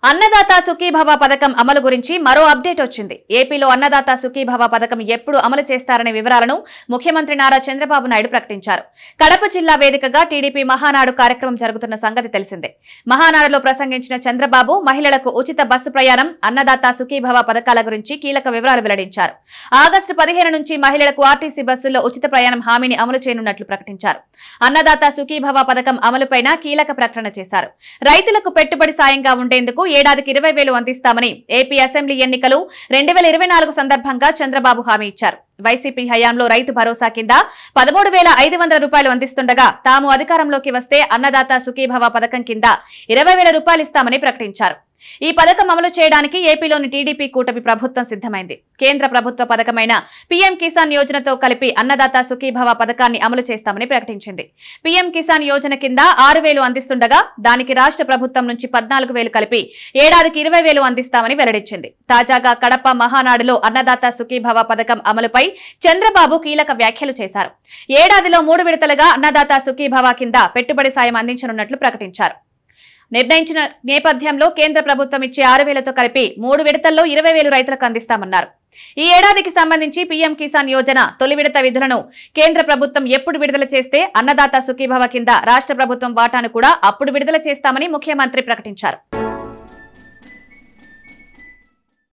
అన్నదాత సుఖీభవ పథకం అమలు గురించి మరో అప్డేట్ వచ్చింది. ఏపీలో అన్నదాత సుఖీభవ పథకం ఎప్పుడు అమలు చేస్తారనే వివరాలను ముఖ్యమంత్రి నారా చంద్రబాబు నాయుడు ప్రకటించారు. కడప జిల్లా వేదికగా టీడీపీ మహానాడు కార్యక్రమం జరుగుతున్న సంగతి తెలిసిందే. మహానాడులో ప్రసంగించిన చంద్రబాబు మహిళలకు ఉచిత బస్సు ప్రయాణం, అన్నదాత సుఖీభవ పథకాల గురించి కీలక వివరాలు వెల్లడించారు. ఆగస్టు 15 నుంచి మహిళలకు ఆర్టీసీ బస్సుల్లో ఉచిత ప్రయాణం హామీని అమలు చేయనున్నట్లు ప్రకటించారు. అన్నదాత సుఖీభవ పథకం అమలుపైన కీలక ప్రకటన చేశారు. రైతులకు పెట్టుబడి సాయంగా ఉండేందుకు ఏడాదికి 20,000 అందిస్తామని ఏపీ అసెంబ్లీ ఎన్నికలు 2024 సందర్భంగా చంద్రబాబు హామీ ఇచ్చారు. వైసీపీ హయాంలో రైతు భరోసా కింద 13,500 రూపాయలు అందిస్తుండగా తాము అధికారంలోకి వస్తే అన్నదాత సుఖీభవ పథకం కింద 20,000 రూపాయలు ఇస్తామని ప్రకటించారు. ఈ పథకం అమలు చేయడానికి ఏపీలోని టీడీపీ కూటమి ప్రభుత్వం సిద్ధమైంది. కేంద్ర ప్రభుత్వ పథకమైన పీఎం కిసాన్ యోజనతో కలిపి అన్నదాత సుఖీభవ పథకాన్ని అమలు చేస్తామని ప్రకటించింది. పీఎం కిసాన్ యోజన కింద 6,000 అందిస్తుండగా దానికి రాష్ట్ర ప్రభుత్వం నుంచి 14,000 కలిపి ఏడాదికి 20,000 అందిస్తామని వెల్లడించింది. తాజాగా కడప మహానాడులో అన్నదాత సుఖీభవ పథకం అమలుపై చంద్రబాబు కీలక వ్యాఖ్యలు చేశారు. ఏడాదిలో 3 విడతలుగా అన్నదాత సుఖీభవ కింద పెట్టుబడి సాయం అందించనున్నట్లు ప్రకటించారు. నిర్ణయించిన నేపథ్యంలో కేంద్ర ప్రభుత్వం ఇచ్చే 6,000తో కలిపి 3 విడతల్లో 20,000 రైతులకు అందిస్తామన్నారు. ఈ ఏడాదికి సంబంధించి పీఎం కిసాన్ యోజన తొలి విడత విధులను కేంద్ర ప్రభుత్వం ఎప్పుడు విడుదల చేస్తే అన్నదాత సుఖీభవ కింద రాష్ట్ర ప్రభుత్వం వాటాను కూడా అప్పుడు విడుదల చేస్తామని ముఖ్యమంత్రి ప్రకటించారు.